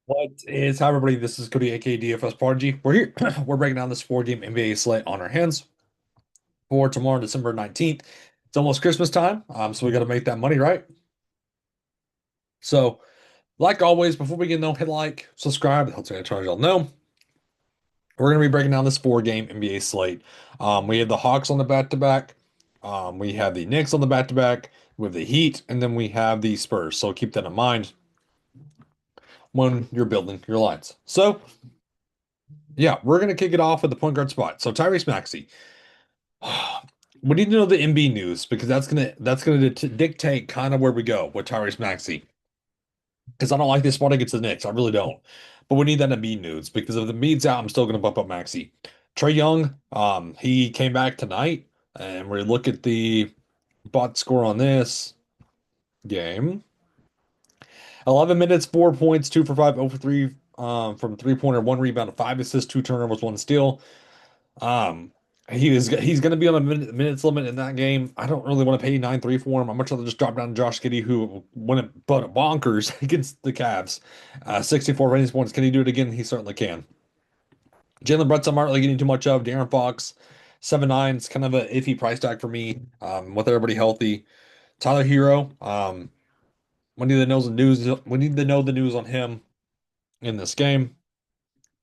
What is, hi everybody, this is Cody, aka DFS Prodigy. We're here. We're breaking down this four-game NBA slate on our hands for tomorrow, December 19th. It's almost Christmas time, so we got to make that money, right? So, like always, before we get no hit like, subscribe. It helps me charge y'all know. We're going to be breaking down this four-game NBA slate. We have the Hawks on the back-to-back. We have the Knicks on the back-to-back. We have the Heat, and then we have the Spurs. So keep that in mind when you're building your lines. So, yeah, we're going to kick it off with the point guard spot. So Tyrese Maxey. We need to know the MB news because that's gonna dictate kind of where we go with Tyrese Maxey. Because I don't like this spot against the Knicks, I really don't. But we need that MB news because if the Embiid's out, I'm still gonna bump up Maxey. Trey Young, he came back tonight, and we look at the bot score on this game. 11 minutes, 4 points, 2 for 5, 0 for 3 from three-pointer, one rebound, five assists, two turnovers, one steal. Um, he's going to be on a minutes limit in that game. I don't really want to pay 9-3 for him. I'd much rather just drop down to Josh Giddey, who went but bonkers against the Cavs. 64 ratings points. Can he do it again? He certainly can. Jalen Brunson, I'm not really getting too much of. De'Aaron Fox, 7-9. It's kind of an iffy price tag for me. With everybody healthy. Tyler Hero. We need to know the news. We need to know the news on him in this game.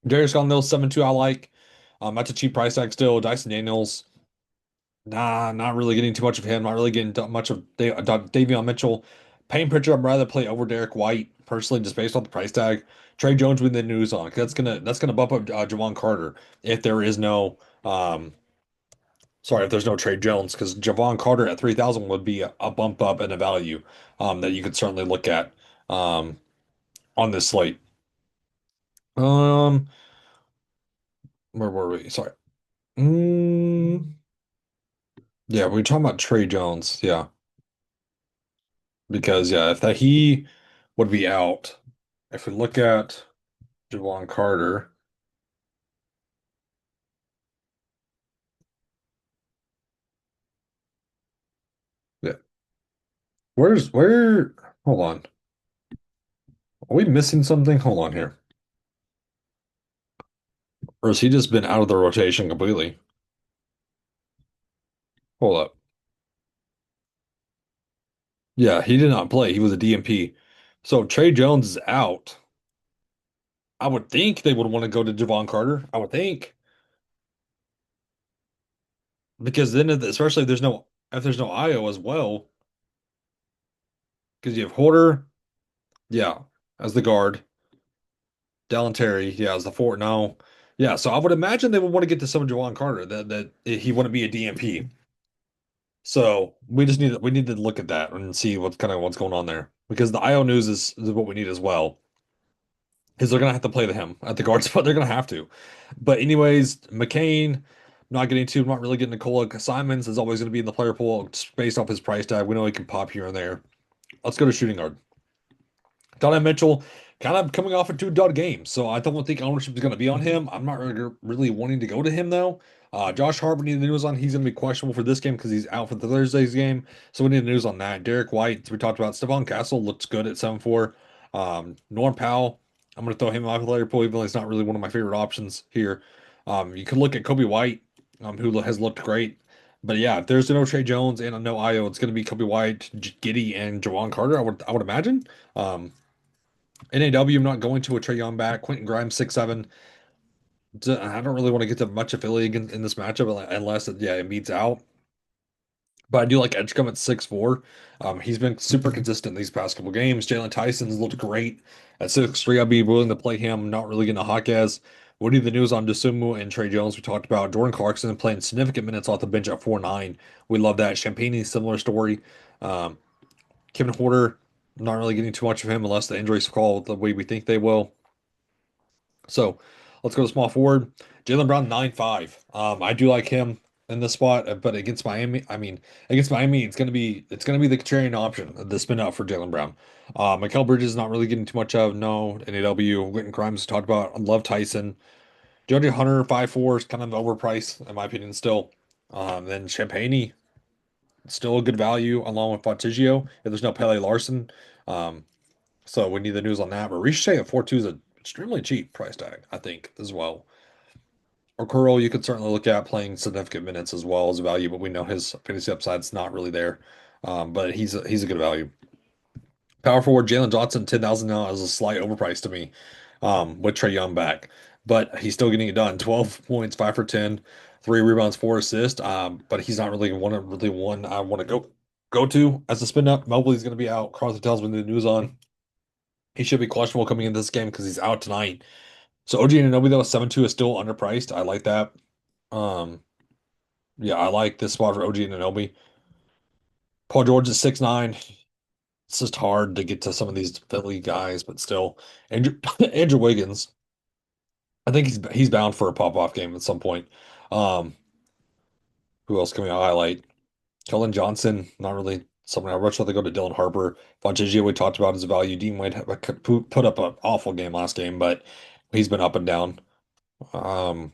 Darius Garland, 7-2. I like. That's a cheap price tag still. Dyson Daniels. Nah, not really getting too much of him. Not really getting much of Davion Mitchell. Payne Pritchard, I'd rather play over Derek White personally, just based on the price tag. Trey Jones with the news on. 'Cause that's gonna bump up Javon Carter if there is no if there's no Trey Jones, because Javon Carter at 3,000 would be a bump up in a value that you could certainly look at um on this slate. Um, where were we? Sorry. Mm, yeah, we are talking about Trey Jones. Yeah. Because yeah, if that he would be out, if we look at Javon Carter, yeah, where? Hold on, are we missing something? Hold on here, or has he just been out of the rotation completely? Hold up, yeah, he did not play. He was a DMP. So Trey Jones is out. I would think they would want to go to Javon Carter. I would think because then, especially if there's no IO as well, because you have Horter, yeah, as the guard. Dallin Terry, yeah, as the four. No, yeah. So I would imagine they would want to get to some Jawan Carter that he wouldn't be a DMP. So we need to look at that and see what's going on there because the IO news is what we need as well. Because they're gonna have to play him at the guard spot. They're gonna have to. But anyways, McCain, not really getting Nikola Simons is always gonna be in the player pool just based off his price tag. We know he can pop here and there. Let's go to shooting guard. Donovan Mitchell kind of coming off of two dud games, so I don't think ownership is going to be on him. I'm not really wanting to go to him though. Josh Hart, we need the news on. He's going to be questionable for this game because he's out for the Thursday's game, so we need the news on that. Derek White, we talked about. Stephon Castle looks good at 7-4. Norm Powell, I'm going to throw him in my player pool, even though he's not really one of my favorite options here. You could look at Kobe White, who has looked great. But yeah, if there's no Trey Jones and no IO, it's going to be Kobe White, Giddy, and Jawan Carter. I would imagine. NAW, I'm not going to a Trey Young back. Quentin Grimes, 6'7". I don't really want to get to much affiliate in this matchup unless it beats out. But I do like Edgecombe at 6'4". He's been super consistent these past couple games. Jalen Tyson's looked great at 6'3". I'd be willing to play him. Not really getting a hawk as. What do the news on Dosunmu and Trey Jones? We talked about Jordan Clarkson playing significant minutes off the bench at 4'9". We love that. Champagne, similar story. Um, Kevin Horter, not really getting too much of him unless the injuries fall the way we think they will. So let's go to small forward. Jalen Brown 9-5. I do like him in this spot, but against Miami, against Miami, it's gonna be the contrarian option, the spin out for Jalen Brown. Mikal Bridges not really getting too much of no NAW. Witten Grimes talked about. I love Tyson. DeAndre Hunter 5'4" is kind of overpriced in my opinion still. Then Champagne still a good value along with Fontigio if there's no Pele Larson. Um, so we need the news on that. But Ricochet at 4-2 is a extremely cheap price tag, I think, as well. Or Curl, you could certainly look at playing significant minutes as well as value, but we know his fantasy upside's not really there. But he's a good value. Power forward Jalen Johnson, 10,000 now is a slight overprice to me, with Trae Young back. But he's still getting it done. 12 points, 5 for 10, 3 rebounds, 4 assists. But he's not really one I want to go to as a spin up. Mobley's going to be out. Carson tells me the news on. He should be questionable coming into this game because he's out tonight. So OG Anunoby though, 7-2 is still underpriced. I like that. Um, yeah, I like this spot for OG Anunoby. Paul George is 6'9". It's just hard to get to some of these Philly guys, but still. Andrew Andrew Wiggins, I think he's bound for a pop-off game at some point. Um, who else can we highlight? Kellen Johnson, not really someone I much rather go to Dylan Harper. Fontaine, we talked about his value. Dean White put up an awful game last game, but he's been up and down. Um,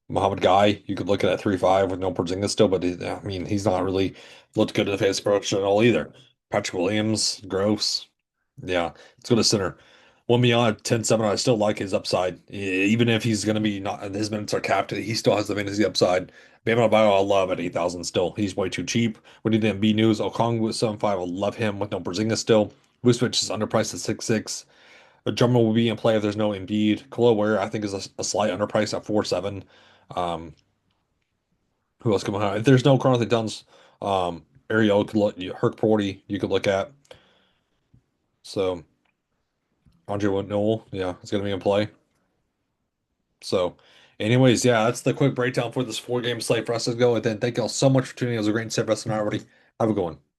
Muhammad Guy, you could look at 3-5 with no Porzingis still, but I mean, he's not really looked good at the face approach at all either. Patrick Williams, gross. Yeah, let's go to center. One beyond 10-7, I still like his upside. Even if he's going to be not, his minutes are capped, he still has the fantasy upside. Bam Adebayo, I love at 8,000 still. He's way too cheap. We need the MB news. Okongwu with 7.5, I love him with no Porzingis still. Vucevic is underpriced at 6.6. A Drummond will be in play if there's no Embiid. Khalil Ware, I think, is a slight underpriced at 4.7. Um, who else coming out? If there's no Carnathan Duns, Ariel could look, Herc Porty, you could look at. So Andre Noel, yeah, it's gonna be in play. So, anyways, yeah, that's the quick breakdown for this 4 game slate for us to go. And then thank y'all so much for tuning in. It was a great set for us tonight already. Have a good one.